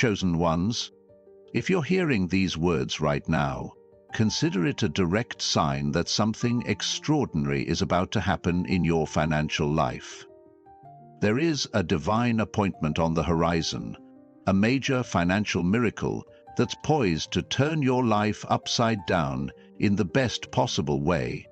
chosen ones. If you're hearing these words right now, consider it a direct sign that something extraordinary is about to happen in your financial life. There is a divine appointment on the horizon, a major financial miracle that's poised to turn your life upside down in the best possible way.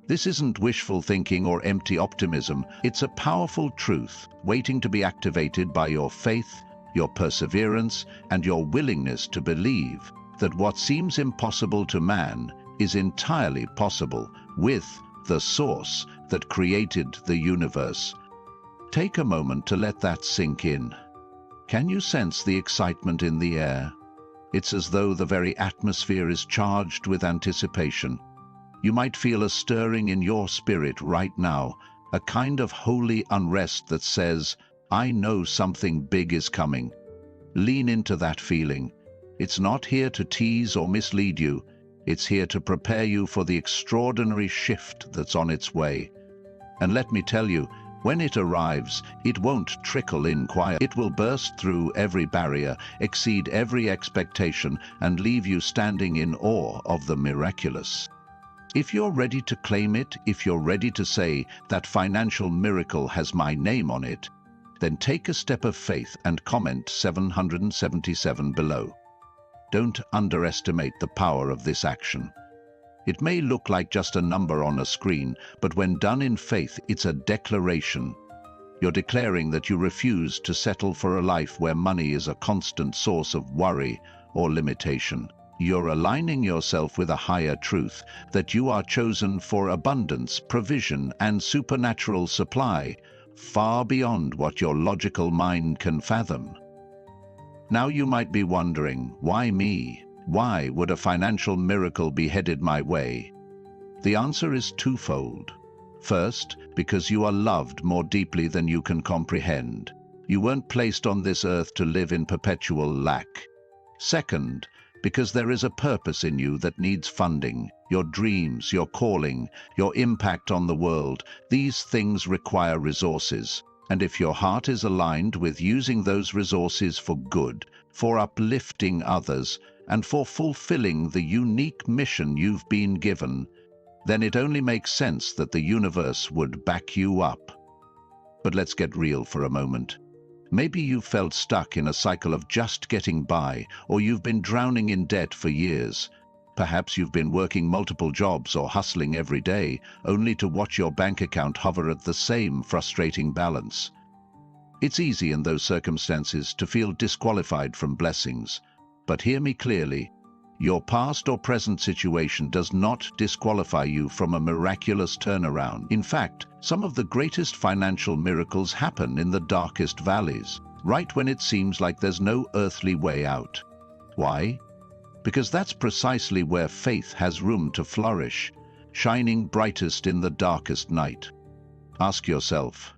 This isn't wishful thinking or empty optimism. It's a powerful truth waiting to be activated by your faith, your perseverance, and your willingness to believe that what seems impossible to man is entirely possible with the source that created the universe. Take a moment to let that sink in. Can you sense the excitement in the air? It's as though the very atmosphere is charged with anticipation. You might feel a stirring in your spirit right now, a kind of holy unrest that says, I know something big is coming. Lean into that feeling. It's not here to tease or mislead you. It's here to prepare you for the extraordinary shift that's on its way. And let me tell you, when it arrives, it won't trickle in quiet. It will burst through every barrier, exceed every expectation, and leave you standing in awe of the miraculous. If you're ready to claim it, if you're ready to say, that financial miracle has my name on it, then take a step of faith and comment 777 below. Don't underestimate the power of this action. It may look like just a number on a screen, but when done in faith, it's a declaration. You're declaring that you refuse to settle for a life where money is a constant source of worry or limitation. You're aligning yourself with a higher truth, that you are chosen for abundance, provision, and supernatural supply, far beyond what your logical mind can fathom. Now you might be wondering, why me? Why would a financial miracle be headed my way? The answer is twofold. First, because you are loved more deeply than you can comprehend. You weren't placed on this earth to live in perpetual lack. Second, because there is a purpose in you that needs funding. Your dreams, your calling, your impact on the world, these things require resources. And if your heart is aligned with using those resources for good, for uplifting others, and for fulfilling the unique mission you've been given, then it only makes sense that the universe would back you up. But let's get real for a moment. Maybe you've felt stuck in a cycle of just getting by, or you've been drowning in debt for years. Perhaps you've been working multiple jobs or hustling every day, only to watch your bank account hover at the same frustrating balance. It's easy in those circumstances to feel disqualified from blessings. But hear me clearly. Your past or present situation does not disqualify you from a miraculous turnaround. In fact, some of the greatest financial miracles happen in the darkest valleys, right when it seems like there's no earthly way out. Why? Because that's precisely where faith has room to flourish, shining brightest in the darkest night. Ask yourself,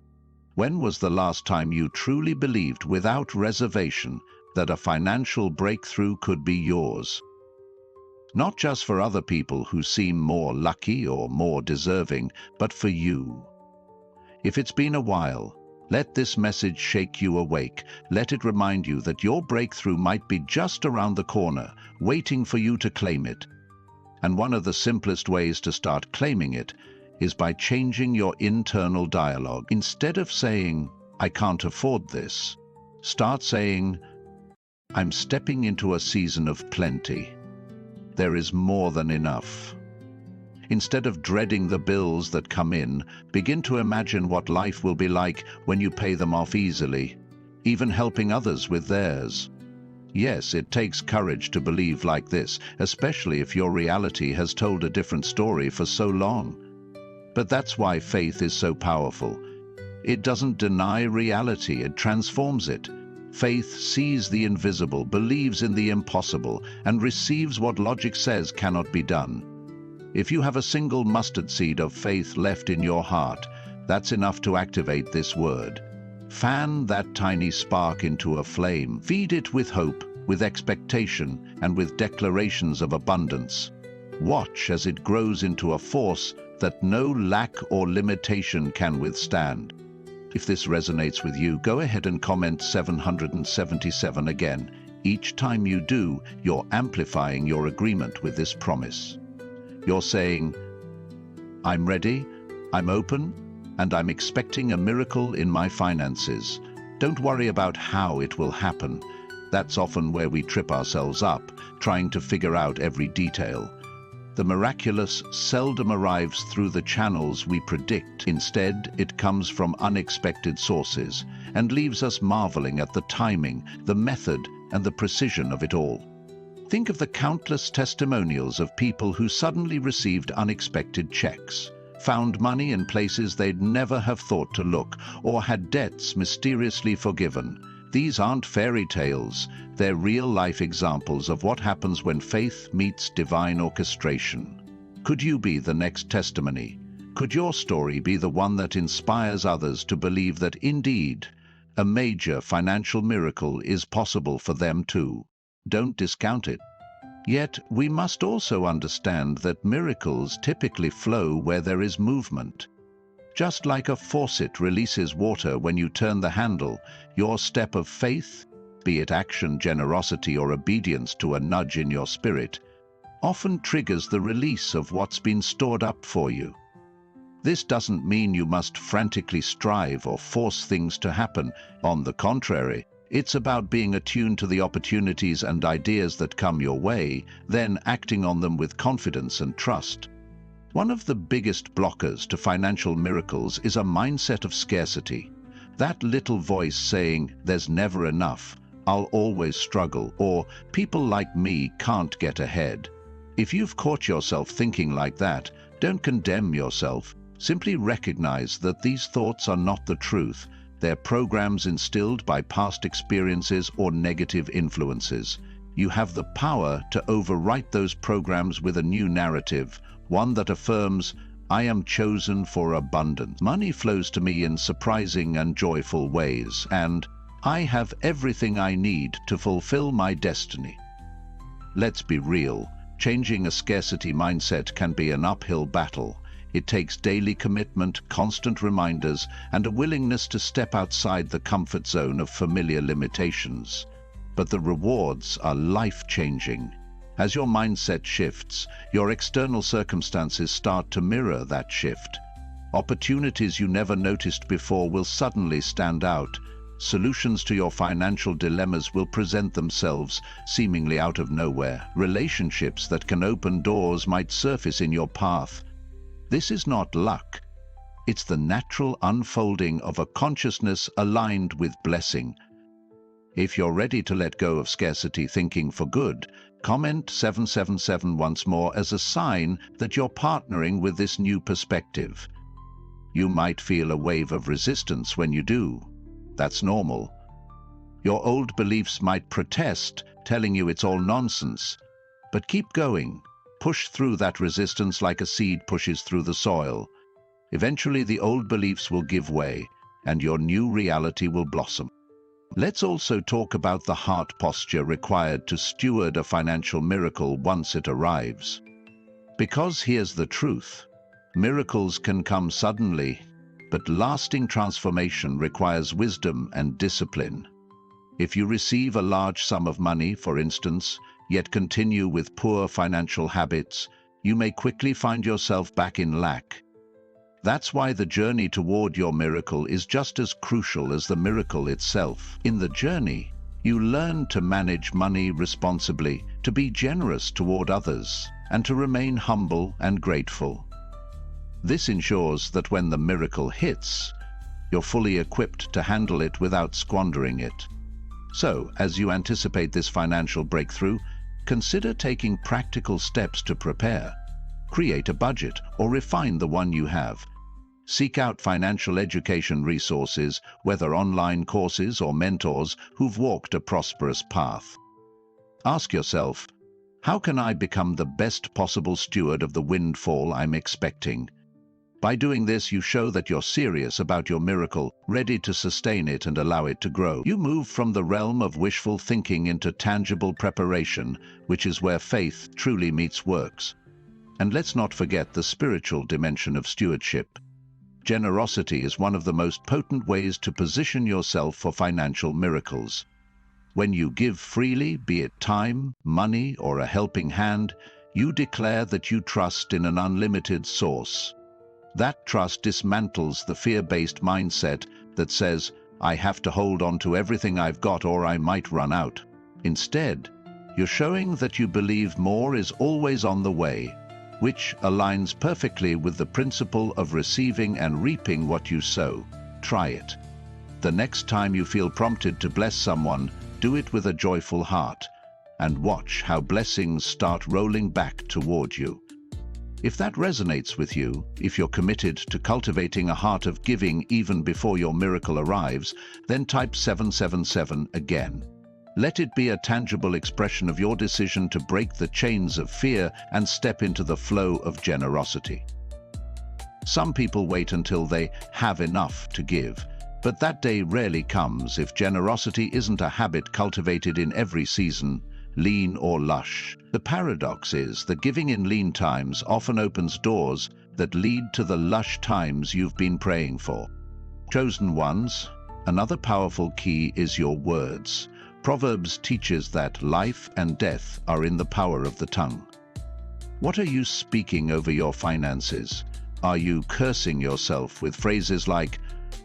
when was the last time you truly believed without reservation that a financial breakthrough could be yours? Not just for other people who seem more lucky or more deserving, but for you. If it's been a while, let this message shake you awake. Let it remind you that your breakthrough might be just around the corner, waiting for you to claim it. And one of the simplest ways to start claiming it is by changing your internal dialogue. Instead of saying, I can't afford this, start saying, I'm stepping into a season of plenty. There is more than enough. Instead of dreading the bills that come in, begin to imagine what life will be like when you pay them off easily, even helping others with theirs. Yes, it takes courage to believe like this, especially if your reality has told a different story for so long. But that's why faith is so powerful. It doesn't deny reality, it transforms it. Faith sees the invisible, believes in the impossible, and receives what logic says cannot be done. If you have a single mustard seed of faith left in your heart, that's enough to activate this word. Fan that tiny spark into a flame. Feed it with hope, with expectation, and with declarations of abundance. Watch as it grows into a force that no lack or limitation can withstand. If this resonates with you, go ahead and comment 777 again. Each time you do, you're amplifying your agreement with this promise. You're saying, I'm ready, I'm open, and I'm expecting a miracle in my finances. Don't worry about how it will happen. That's often where we trip ourselves up, trying to figure out every detail. The miraculous seldom arrives through the channels we predict. Instead, it comes from unexpected sources and leaves us marveling at the timing, the method, and the precision of it all. Think of the countless testimonials of people who suddenly received unexpected checks, found money in places they'd never have thought to look, or had debts mysteriously forgiven. These aren't fairy tales, they're real-life examples of what happens when faith meets divine orchestration. Could you be the next testimony? Could your story be the one that inspires others to believe that indeed, a major financial miracle is possible for them too? Don't discount it. Yet, we must also understand that miracles typically flow where there is movement. Just like a faucet releases water when you turn the handle, your step of faith, be it action, generosity, or obedience to a nudge in your spirit, often triggers the release of what's been stored up for you. This doesn't mean you must frantically strive or force things to happen. On the contrary, it's about being attuned to the opportunities and ideas that come your way, then acting on them with confidence and trust. One of the biggest blockers to financial miracles is a mindset of scarcity. That little voice saying, "There's never enough, I'll always struggle," or "people like me can't get ahead." If you've caught yourself thinking like that, don't condemn yourself. Simply recognize that these thoughts are not the truth. They're programs instilled by past experiences or negative influences. You have the power to overwrite those programs with a new narrative, one that affirms, "I am chosen for abundance. Money flows to me in surprising and joyful ways, and I have everything I need to fulfill my destiny." Let's be real. Changing a scarcity mindset can be an uphill battle. It takes daily commitment, constant reminders, and a willingness to step outside the comfort zone of familiar limitations. But the rewards are life-changing. As your mindset shifts, your external circumstances start to mirror that shift. Opportunities you never noticed before will suddenly stand out. Solutions to your financial dilemmas will present themselves, seemingly out of nowhere. Relationships that can open doors might surface in your path. This is not luck. It's the natural unfolding of a consciousness aligned with blessing. If you're ready to let go of scarcity thinking for good, comment 777 once more as a sign that you're partnering with this new perspective. You might feel a wave of resistance when you do. That's normal. Your old beliefs might protest, telling you it's all nonsense. But keep going. Push through that resistance like a seed pushes through the soil. Eventually, the old beliefs will give way, and your new reality will blossom. Let's also talk about the heart posture required to steward a financial miracle once it arrives. Because here's the truth. Miracles can come suddenly, but lasting transformation requires wisdom and discipline. If you receive a large sum of money, for instance, yet continue with poor financial habits, you may quickly find yourself back in lack. That's why the journey toward your miracle is just as crucial as the miracle itself. In the journey, you learn to manage money responsibly, to be generous toward others, and to remain humble and grateful. This ensures that when the miracle hits, you're fully equipped to handle it without squandering it. So, as you anticipate this financial breakthrough, consider taking practical steps to prepare. Create a budget or refine the one you have. Seek out financial education resources, whether online courses or mentors who've walked a prosperous path. Ask yourself, how can I become the best possible steward of the windfall I'm expecting? By doing this, you show that you're serious about your miracle, ready to sustain it and allow it to grow. You move from the realm of wishful thinking into tangible preparation, which is where faith truly meets works. And let's not forget the spiritual dimension of stewardship. Generosity is one of the most potent ways to position yourself for financial miracles. When you give freely, be it time, money, or a helping hand, you declare that you trust in an unlimited source. That trust dismantles the fear-based mindset that says, "I have to hold on to everything I've got or I might run out." Instead, you're showing that you believe more is always on the way, which aligns perfectly with the principle of receiving and reaping what you sow. Try it. The next time you feel prompted to bless someone, do it with a joyful heart, and watch how blessings start rolling back toward you. If that resonates with you, if you're committed to cultivating a heart of giving even before your miracle arrives, then type 777 again. Let it be a tangible expression of your decision to break the chains of fear and step into the flow of generosity. Some people wait until they have enough to give, but that day rarely comes if generosity isn't a habit cultivated in every season, lean or lush. The paradox is that giving in lean times often opens doors that lead to the lush times you've been praying for. Chosen ones, another powerful key is your words. Proverbs teaches that life and death are in the power of the tongue. What are you speaking over your finances? Are you cursing yourself with phrases like,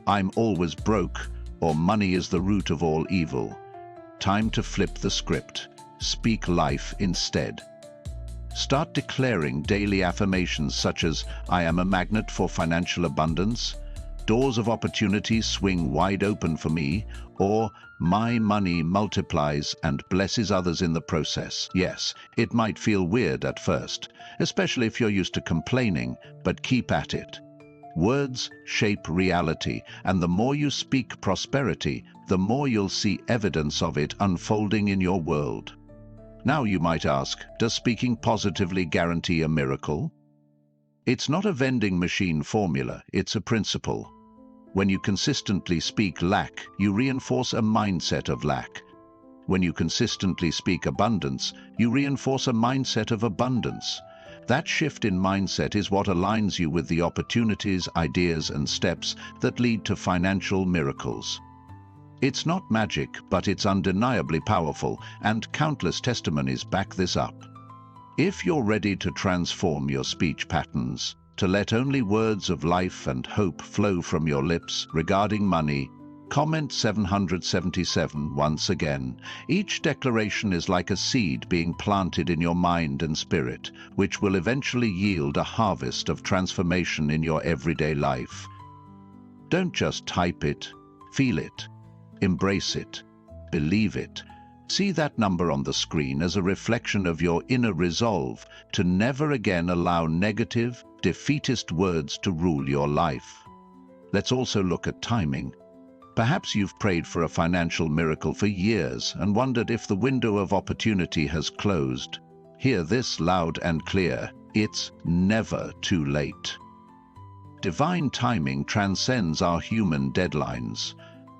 "I'm always broke," or "money is the root of all evil"? Time to flip the script. Speak life instead. Start declaring daily affirmations such as, "I am a magnet for financial abundance," "Doors of opportunity swing wide open for me," or "My money multiplies and blesses others in the process." Yes, it might feel weird at first, especially if you're used to complaining, but keep at it. Words shape reality, and the more you speak prosperity, the more you'll see evidence of it unfolding in your world. Now you might ask, does speaking positively guarantee a miracle? It's not a vending machine formula, it's a principle. When you consistently speak lack, you reinforce a mindset of lack. When you consistently speak abundance, you reinforce a mindset of abundance. That shift in mindset is what aligns you with the opportunities, ideas, and steps that lead to financial miracles. It's not magic, but it's undeniably powerful, and countless testimonies back this up. If you're ready to transform your speech patterns, to let only words of life and hope flow from your lips regarding money, comment 777 once again. Each declaration is like a seed being planted in your mind and spirit, which will eventually yield a harvest of transformation in your everyday life. Don't just type it, feel it. Embrace it. Believe it. See that number on the screen as a reflection of your inner resolve to never again allow negative, defeatist words to rule your life. Let's also look at timing. Perhaps you've prayed for a financial miracle for years and wondered if the window of opportunity has closed. Hear this loud and clear: it's never too late. Divine timing transcends our human deadlines.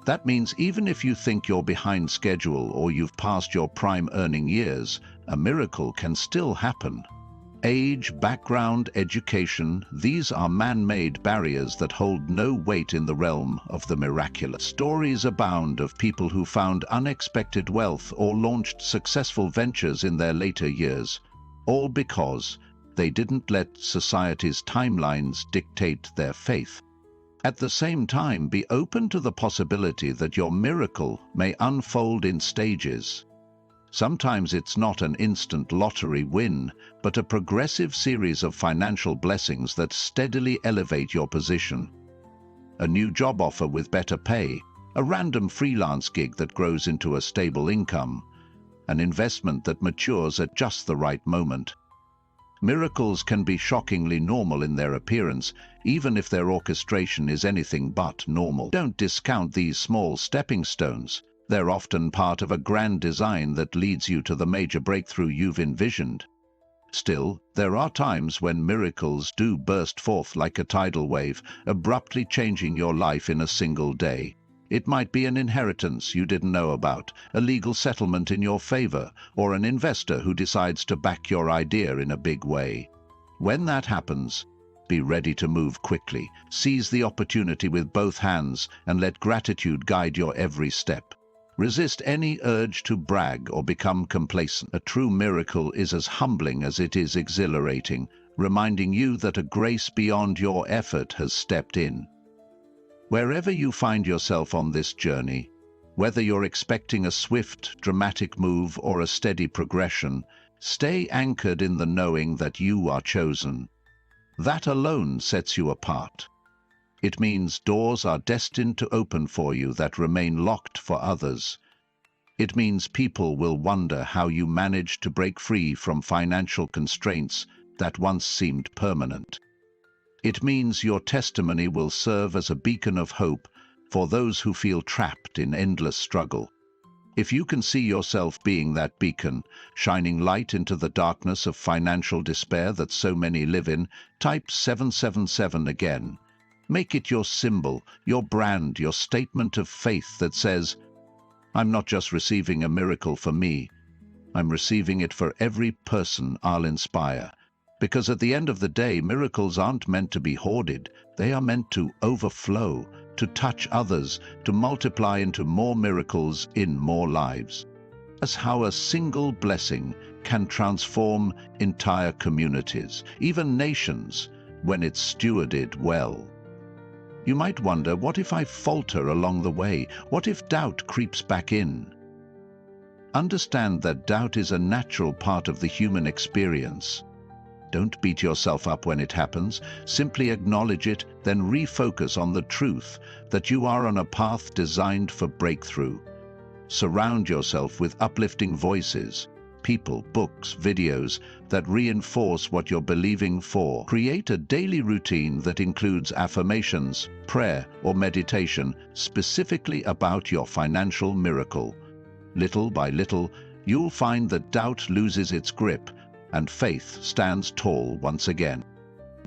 That means even if you think you're behind schedule or you've passed your prime earning years, a miracle can still happen. Age, background, education, these are man-made barriers that hold no weight in the realm of the miraculous. Stories abound of people who found unexpected wealth or launched successful ventures in their later years, all because they didn't let society's timelines dictate their faith. At the same time, be open to the possibility that your miracle may unfold in stages. Sometimes it's not an instant lottery win, but a progressive series of financial blessings that steadily elevate your position. A new job offer with better pay, a random freelance gig that grows into a stable income, an investment that matures at just the right moment. Miracles can be shockingly normal in their appearance, even if their orchestration is anything but normal. Don't discount these small stepping stones. They're often part of a grand design that leads you to the major breakthrough you've envisioned. Still, there are times when miracles do burst forth like a tidal wave, abruptly changing your life in a single day. It might be an inheritance you didn't know about, a legal settlement in your favor, or an investor who decides to back your idea in a big way. When that happens, Be ready to move quickly. Seize the opportunity with both hands and let gratitude guide your every step. Resist any urge to brag or become complacent. A true miracle is as humbling as it is exhilarating, reminding you that a grace beyond your effort has stepped in. Wherever you find yourself on this journey, whether you're expecting a swift, dramatic move or a steady progression, stay anchored in the knowing that you are chosen. That alone sets you apart. It means doors are destined to open for you that remain locked for others. It means people will wonder how you managed to break free from financial constraints that once seemed permanent. It means your testimony will serve as a beacon of hope for those who feel trapped in endless struggle. If you can see yourself being that beacon, shining light into the darkness of financial despair that so many live in, type 777 again. Make it your symbol, your brand, your statement of faith that says, I'm not just receiving a miracle for me, I'm receiving it for every person I'll inspire. Because at the end of the day, miracles aren't meant to be hoarded. They are meant to overflow, to touch others, to multiply into more miracles in more lives. That's how a single blessing can transform entire communities, even nations, when it's stewarded well. You might wonder, what if I falter along the way? What if doubt creeps back in? Understand that doubt is a natural part of the human experience. Don't beat yourself up when it happens. Simply acknowledge it, then refocus on the truth that you are on a path designed for breakthrough. Surround yourself with uplifting voices, people, books, videos that reinforce what you're believing for. Create a daily routine that includes affirmations, prayer, or meditation specifically about your financial miracle. Little by little, you'll find that doubt loses its grip and faith stands tall once again.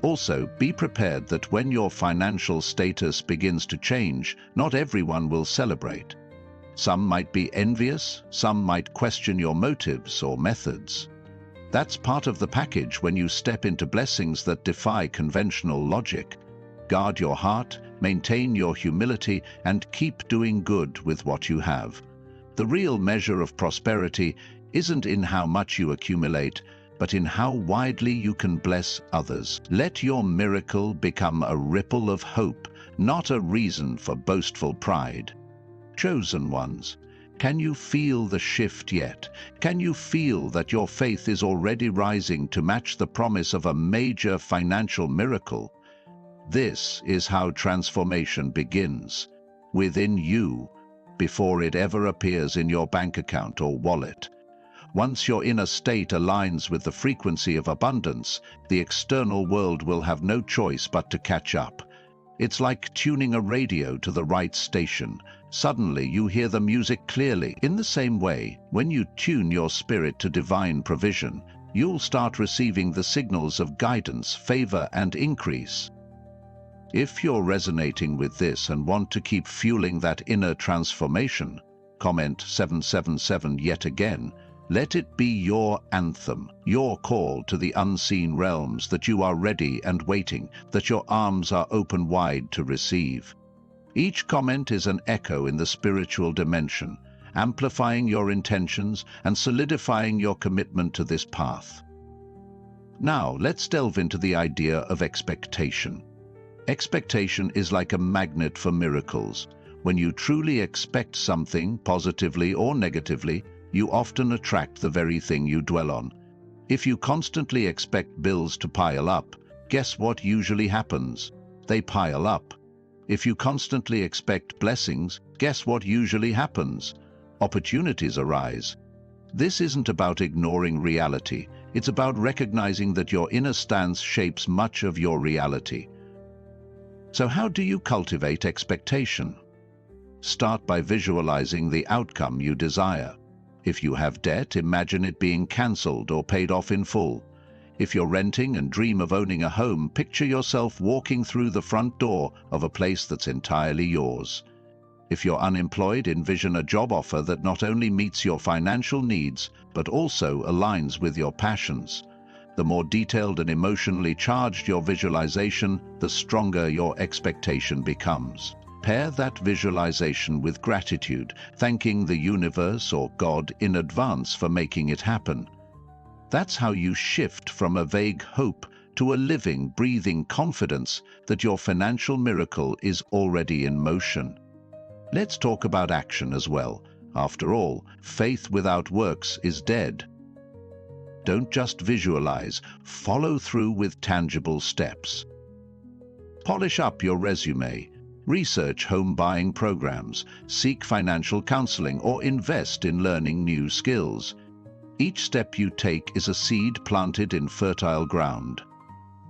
Also, be prepared that when your financial status begins to change, not everyone will celebrate. Some might be envious, some might question your motives or methods. That's part of the package when you step into blessings that defy conventional logic. Guard your heart, maintain your humility, and keep doing good with what you have. The real measure of prosperity isn't in how much you accumulate, but in how widely you can bless others. Let your miracle become a ripple of hope, not a reason for boastful pride. Chosen ones, can you feel the shift yet? Can you feel that your faith is already rising to match the promise of a major financial miracle? This is how transformation begins, within you, before it ever appears in your bank account or wallet. Once your inner state aligns with the frequency of abundance, the external world will have no choice but to catch up. It's like tuning a radio to the right station. Suddenly you hear the music clearly. In the same way, when you tune your spirit to divine provision, you'll start receiving the signals of guidance, favor, and increase. If you're resonating with this and want to keep fueling that inner transformation, comment 777 yet again. Let it be your anthem, your call to the unseen realms, that you are ready and waiting, that your arms are open wide to receive. Each comment is an echo in the spiritual dimension, amplifying your intentions and solidifying your commitment to this path. Now, let's delve into the idea of expectation. Expectation is like a magnet for miracles. When you truly expect something, positively or negatively, you often attract the very thing you dwell on. If you constantly expect bills to pile up, guess what usually happens? They pile up. If you constantly expect blessings, guess what usually happens? Opportunities arise. This isn't about ignoring reality. It's about recognizing that your inner stance shapes much of your reality. So how do you cultivate expectation? Start by visualizing the outcome you desire. If you have debt, imagine it being cancelled or paid off in full. If you're renting and dream of owning a home, picture yourself walking through the front door of a place that's entirely yours. If you're unemployed, envision a job offer that not only meets your financial needs, but also aligns with your passions. The more detailed and emotionally charged your visualization, the stronger your expectation becomes. Pair that visualization with gratitude, thanking the universe or God in advance for making it happen. That's how you shift from a vague hope to a living, breathing confidence that your financial miracle is already in motion. Let's talk about action as well. After all, faith without works is dead. Don't just visualize, follow through with tangible steps. Polish up your resume. Research home buying programs, seek financial counseling, or invest in learning new skills. Each step you take is a seed planted in fertile ground.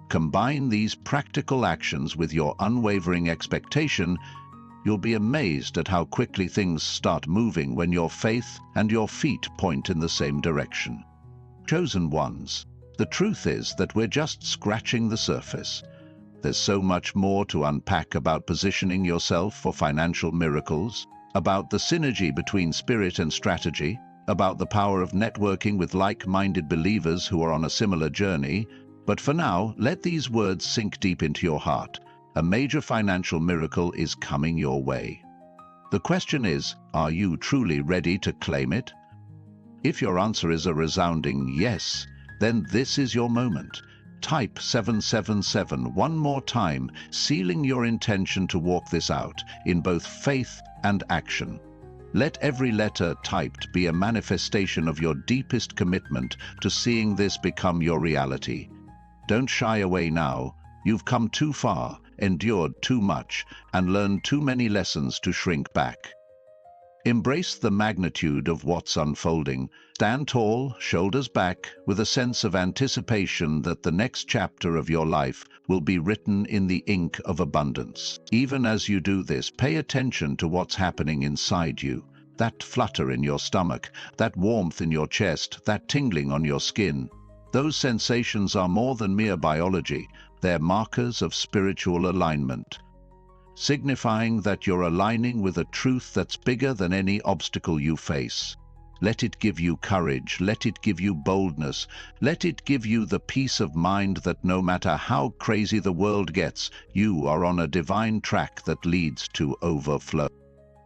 Combine these practical actions with your unwavering expectation, you'll be amazed at how quickly things start moving when your faith and your feet point in the same direction. Chosen ones, the truth is that we're just scratching the surface. There's so much more to unpack about positioning yourself for financial miracles, about the synergy between spirit and strategy, about the power of networking with like-minded believers who are on a similar journey. But for now, let these words sink deep into your heart. A major financial miracle is coming your way. The question is, are you truly ready to claim it? If your answer is a resounding yes, then this is your moment. Type 777 one more time, sealing your intention to walk this out in both faith and action. Let every letter typed be a manifestation of your deepest commitment to seeing this become your reality. Don't shy away now. You've come too far, endured too much, and learned too many lessons to shrink back. Embrace the magnitude of what's unfolding. Stand tall, shoulders back, with a sense of anticipation that the next chapter of your life will be written in the ink of abundance. Even as you do this, pay attention to what's happening inside you. That flutter in your stomach, that warmth in your chest, that tingling on your skin. Those sensations are more than mere biology. They're markers of spiritual alignment, signifying that you're aligning with a truth that's bigger than any obstacle you face. Let it give you courage, let it give you boldness, let it give you the peace of mind that no matter how crazy the world gets, you are on a divine track that leads to overflow.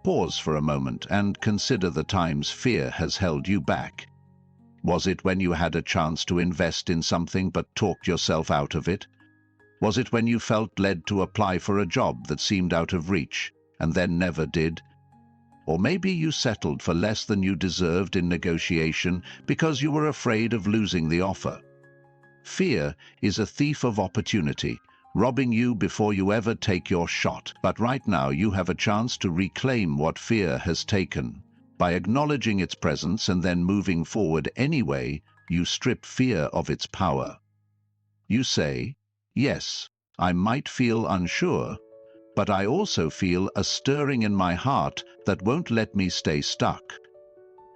Pause for a moment and consider the times fear has held you back. Was it when you had a chance to invest in something but talked yourself out of it? Was it when you felt led to apply for a job that seemed out of reach and then never did? Or maybe you settled for less than you deserved in negotiation because you were afraid of losing the offer. Fear is a thief of opportunity, robbing you before you ever take your shot. But right now you have a chance to reclaim what fear has taken. By acknowledging its presence and then moving forward anyway, you strip fear of its power. You say, yes, I might feel unsure, but I also feel a stirring in my heart that won't let me stay stuck.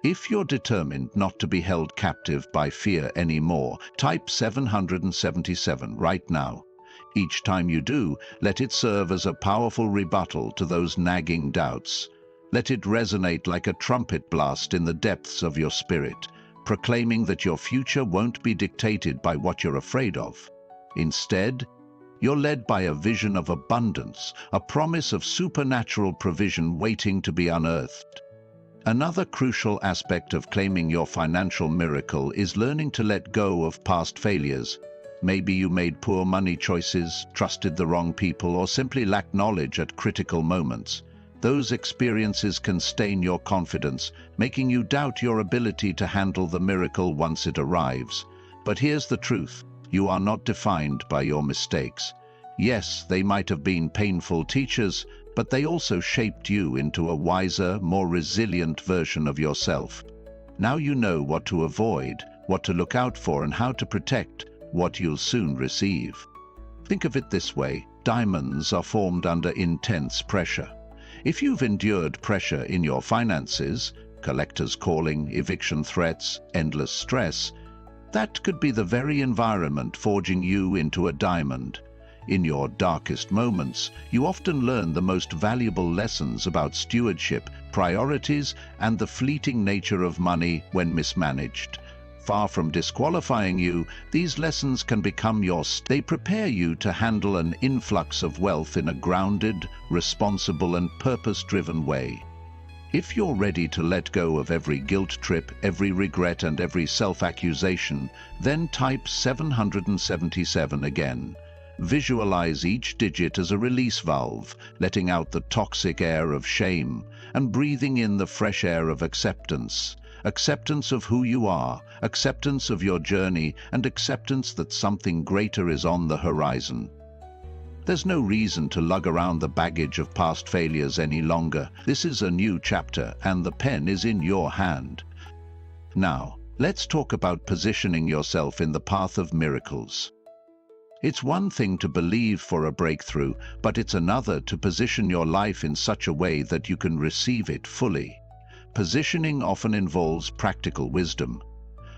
If you're determined not to be held captive by fear anymore, type 777 right now. Each time you do, let it serve as a powerful rebuttal to those nagging doubts. Let it resonate like a trumpet blast in the depths of your spirit, proclaiming that your future won't be dictated by what you're afraid of. Instead, you're led by a vision of abundance, a promise of supernatural provision waiting to be unearthed. Another crucial aspect of claiming your financial miracle is learning to let go of past failures. Maybe you made poor money choices, trusted the wrong people, or simply lacked knowledge at critical moments. Those experiences can stain your confidence, making you doubt your ability to handle the miracle once it arrives. But here's the truth. You are not defined by your mistakes. Yes, they might have been painful teachers, but they also shaped you into a wiser, more resilient version of yourself. Now you know what to avoid, what to look out for, and how to protect what you'll soon receive. Think of it this way: diamonds are formed under intense pressure. If you've endured pressure in your finances, collectors calling, eviction threats, endless stress, that could be the very environment forging you into a diamond. In your darkest moments, you often learn the most valuable lessons about stewardship, priorities, and the fleeting nature of money when mismanaged. Far from disqualifying you, these lessons can become they prepare you to handle an influx of wealth in a grounded, responsible and purpose-driven way. If you're ready to let go of every guilt trip, every regret and every self-accusation, then type 777 again. Visualize each digit as a release valve, letting out the toxic air of shame and breathing in the fresh air of acceptance. Acceptance of who you are, acceptance of your journey, and acceptance that something greater is on the horizon. There's no reason to lug around the baggage of past failures any longer. This is a new chapter, and the pen is in your hand. Now, let's talk about positioning yourself in the path of miracles. It's one thing to believe for a breakthrough, but it's another to position your life in such a way that you can receive it fully. Positioning often involves practical wisdom.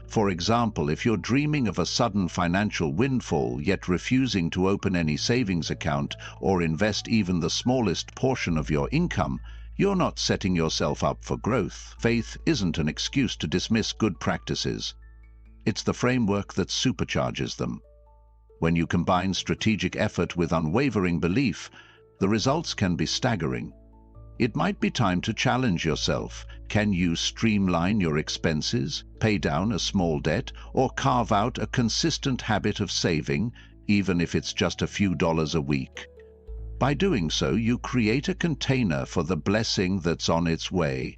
For example, if you're dreaming of a sudden financial windfall yet refusing to open any savings account or invest even the smallest portion of your income, you're not setting yourself up for growth. Faith isn't an excuse to dismiss good practices. It's the framework that supercharges them. When you combine strategic effort with unwavering belief, the results can be staggering. It might be time to challenge yourself. Can you streamline your expenses, pay down a small debt, or carve out a consistent habit of saving, even if it's just a few dollars a week? By doing so, you create a container for the blessing that's on its way.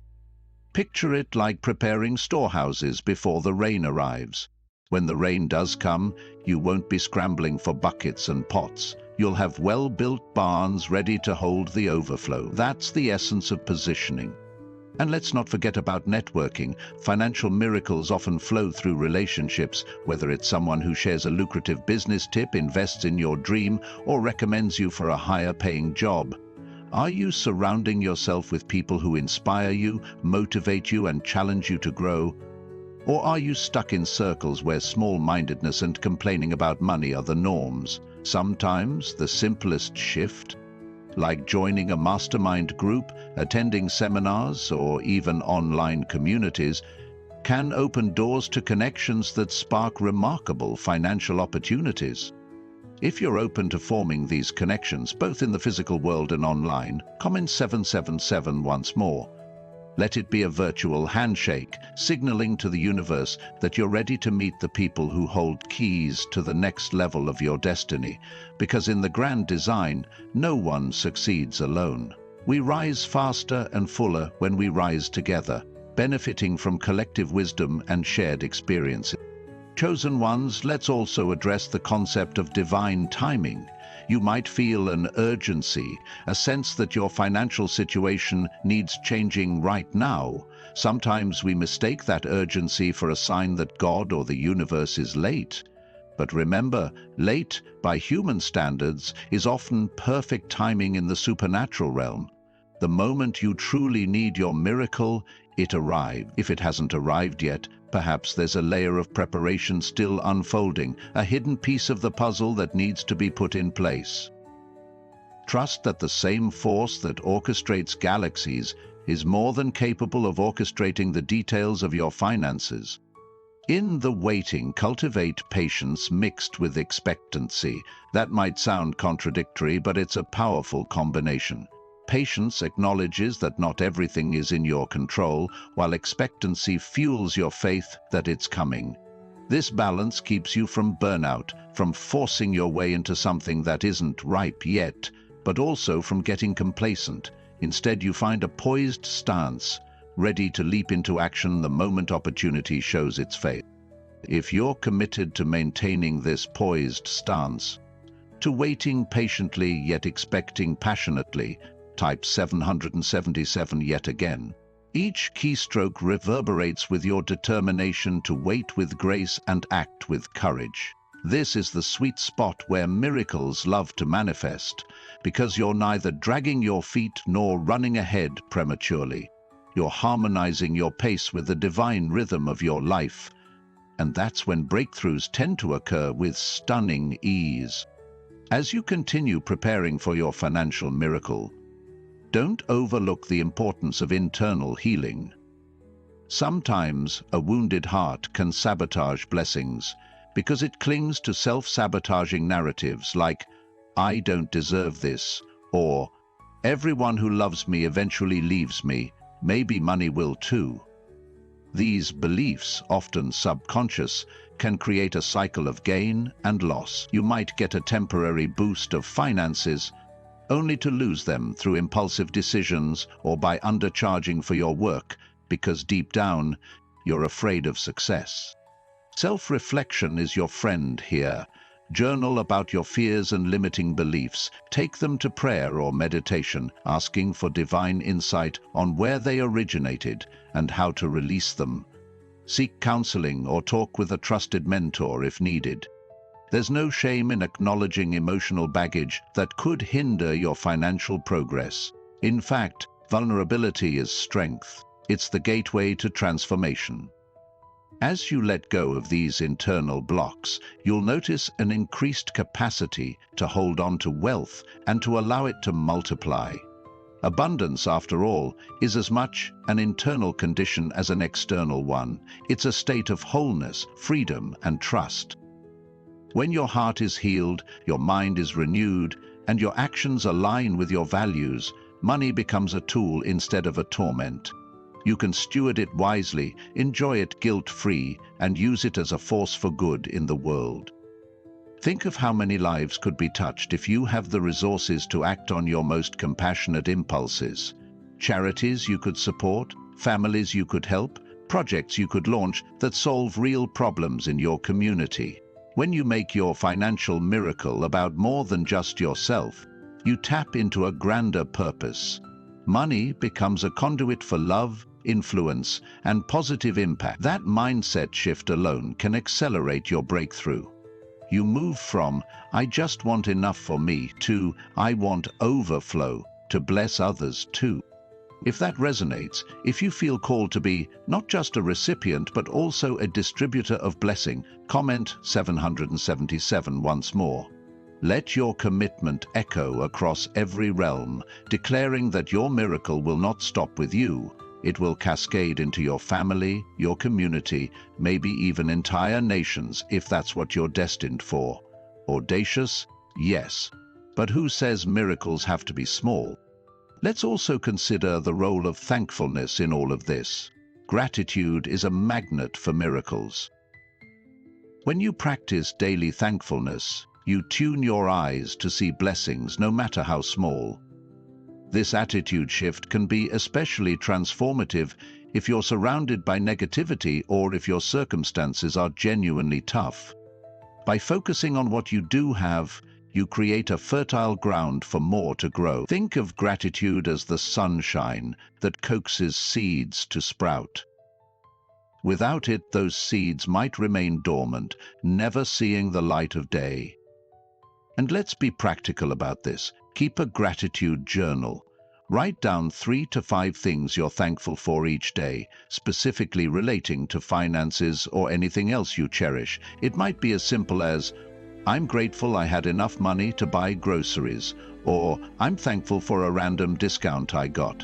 Picture it like preparing storehouses before the rain arrives. When the rain does come, you won't be scrambling for buckets and pots. You'll have well-built barns ready to hold the overflow. That's the essence of positioning. And let's not forget about networking. Financial miracles often flow through relationships, whether it's someone who shares a lucrative business tip, invests in your dream, or recommends you for a higher-paying job. Are you surrounding yourself with people who inspire you, motivate you, and challenge you to grow? Or are you stuck in circles where small-mindedness and complaining about money are the norms? Sometimes the simplest shift, like joining a mastermind group, attending seminars, or even online communities, can open doors to connections that spark remarkable financial opportunities. If you're open to forming these connections, both in the physical world and online, comment 777 once more. Let it be a virtual handshake, signaling to the universe that you're ready to meet the people who hold keys to the next level of your destiny. Because in the grand design, no one succeeds alone. We rise faster and fuller when we rise together, benefiting from collective wisdom and shared experiences. Chosen ones, let's also address the concept of divine timing. You might feel an urgency, a sense that your financial situation needs changing right now. Sometimes we mistake that urgency for a sign that God or the universe is late. But remember, late, by human standards, is often perfect timing in the supernatural realm. The moment you truly need your miracle, it arrives. If it hasn't arrived yet, perhaps there's a layer of preparation still unfolding, a hidden piece of the puzzle that needs to be put in place. Trust that the same force that orchestrates galaxies is more than capable of orchestrating the details of your finances. In the waiting, cultivate patience mixed with expectancy. That might sound contradictory, but it's a powerful combination. Patience acknowledges that not everything is in your control, while expectancy fuels your faith that it's coming. This balance keeps you from burnout, from forcing your way into something that isn't ripe yet, but also from getting complacent. Instead, you find a poised stance, ready to leap into action the moment opportunity shows its face. If you're committed to maintaining this poised stance, to waiting patiently yet expecting passionately, type 777 yet again. Each keystroke reverberates with your determination to wait with grace and act with courage. This is the sweet spot where miracles love to manifest, because you're neither dragging your feet nor running ahead prematurely. You're harmonizing your pace with the divine rhythm of your life, and that's when breakthroughs tend to occur with stunning ease. As you continue preparing for your financial miracle, don't overlook the importance of internal healing. Sometimes a wounded heart can sabotage blessings because it clings to self-sabotaging narratives like, "I don't deserve this," or "Everyone who loves me eventually leaves me, maybe money will too." These beliefs, often subconscious, can create a cycle of gain and loss. You might get a temporary boost of finances, only to lose them through impulsive decisions or by undercharging for your work, because deep down, you're afraid of success. Self-reflection is your friend here. Journal about your fears and limiting beliefs. Take them to prayer or meditation, asking for divine insight on where they originated and how to release them. Seek counseling or talk with a trusted mentor if needed. There's no shame in acknowledging emotional baggage that could hinder your financial progress. In fact, vulnerability is strength. It's the gateway to transformation. As you let go of these internal blocks, you'll notice an increased capacity to hold on to wealth and to allow it to multiply. Abundance, after all, is as much an internal condition as an external one. It's a state of wholeness, freedom, and trust. When your heart is healed, your mind is renewed, and your actions align with your values, money becomes a tool instead of a torment. You can steward it wisely, enjoy it guilt-free, and use it as a force for good in the world. Think of how many lives could be touched if you have the resources to act on your most compassionate impulses. Charities you could support, families you could help, projects you could launch that solve real problems in your community. When you make your financial miracle about more than just yourself, you tap into a grander purpose. Money becomes a conduit for love, influence, and positive impact. That mindset shift alone can accelerate your breakthrough. You move from, "I just want enough for me," to, "I want overflow to bless others too." If that resonates, if you feel called to be not just a recipient but also a distributor of blessing, comment 777 once more. Let your commitment echo across every realm, declaring that your miracle will not stop with you. It will cascade into your family, your community, maybe even entire nations, if that's what you're destined for. Audacious? Yes. But who says miracles have to be small? Let's also consider the role of thankfulness in all of this. Gratitude is a magnet for miracles. When you practice daily thankfulness, you tune your eyes to see blessings no matter how small. This attitude shift can be especially transformative if you're surrounded by negativity or if your circumstances are genuinely tough. By focusing on what you do have, you create a fertile ground for more to grow. Think of gratitude as the sunshine that coaxes seeds to sprout. Without it, those seeds might remain dormant, never seeing the light of day. And let's be practical about this. Keep a gratitude journal. Write down 3 to 5 things you're thankful for each day, specifically relating to finances or anything else you cherish. It might be as simple as, "I'm grateful I had enough money to buy groceries," or "I'm thankful for a random discount I got."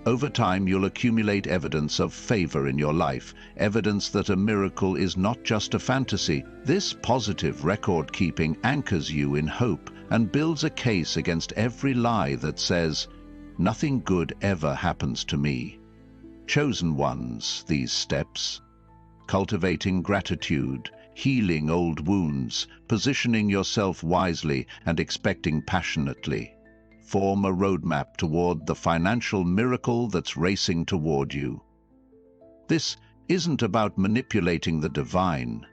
Over time, you'll accumulate evidence of favor in your life, evidence that a miracle is not just a fantasy. This positive record-keeping anchors you in hope and builds a case against every lie that says, "Nothing good ever happens to me." Chosen ones, these steps. Cultivating gratitude, healing old wounds, positioning yourself wisely and expecting passionately. Form a roadmap toward the financial miracle that's racing toward you. This isn't about manipulating the divine.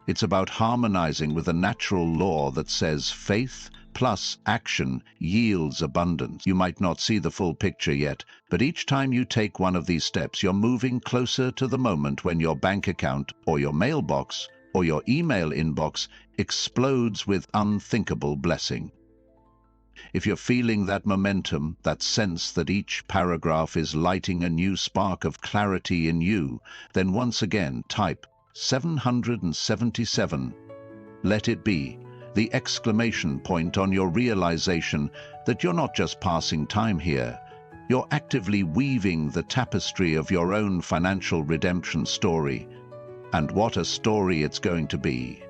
It's about harmonizing with a natural law that says faith plus action yields abundance. You might not see the full picture yet, but each time you take one of these steps, you're moving closer to the moment when your bank account or your mailbox or your email inbox explodes with unthinkable blessing. If you're feeling that momentum, that sense that each paragraph is lighting a new spark of clarity in you, then once again type 777. Let it be the exclamation point on your realization that you're not just passing time here, You're actively weaving the tapestry of your own financial redemption story, and what a story it's going to be.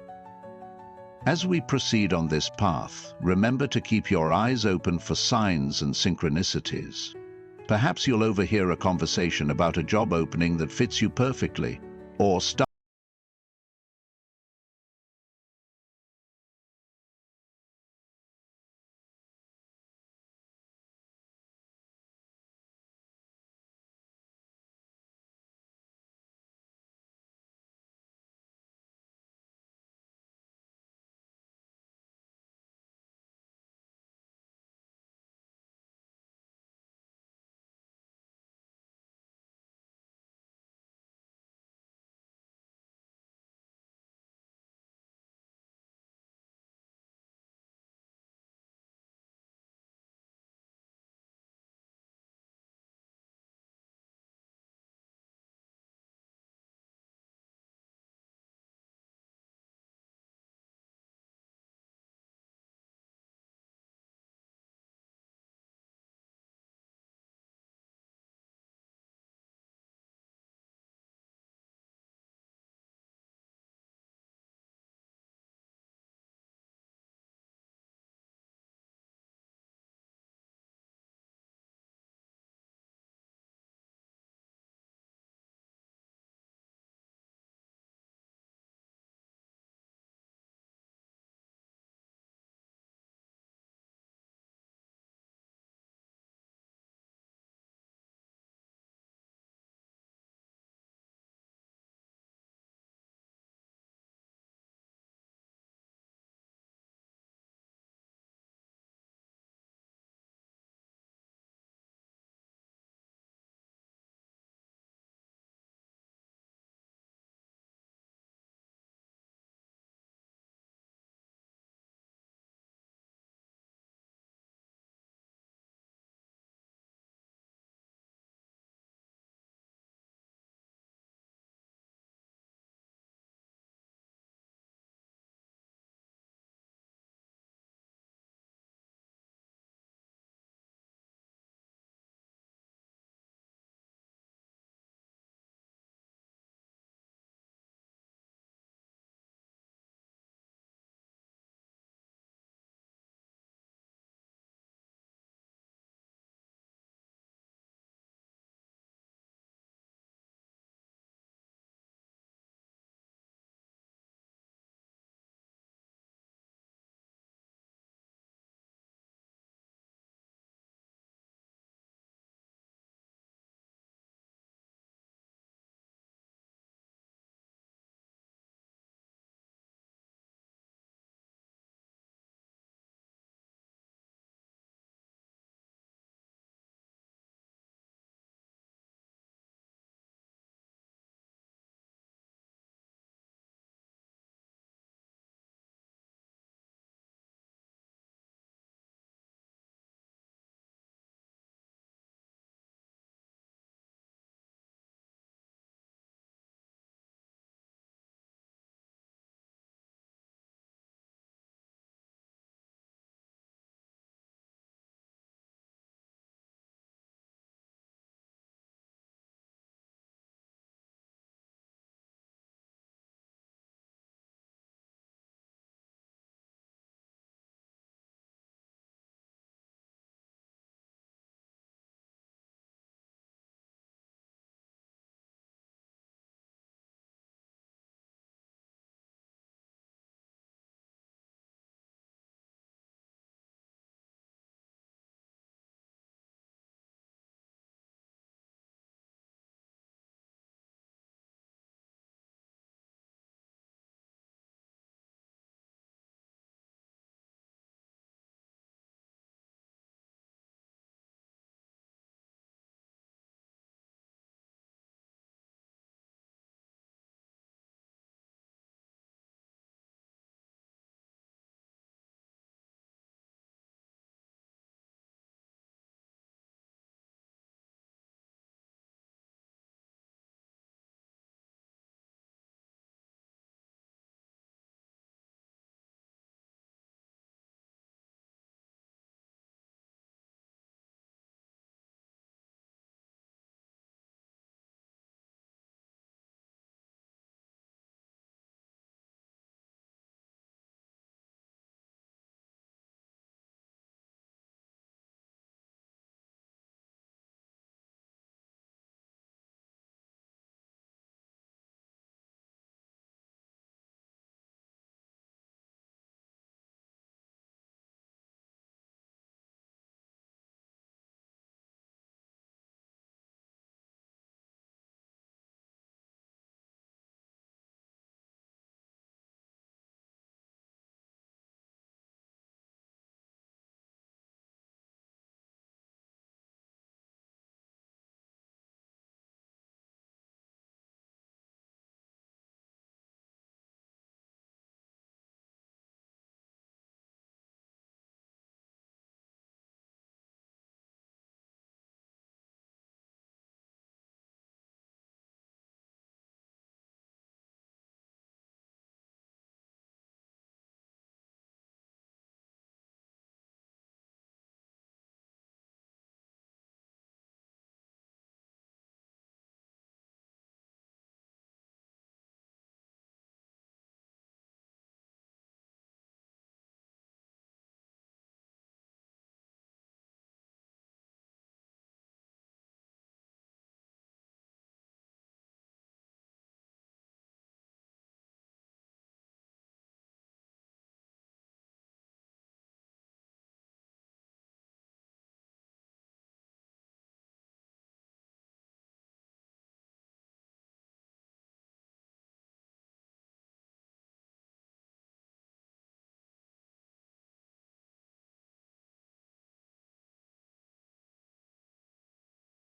As we proceed on this path, remember to keep your eyes open for signs and synchronicities. Perhaps you'll overhear a conversation about a job opening that fits you perfectly, or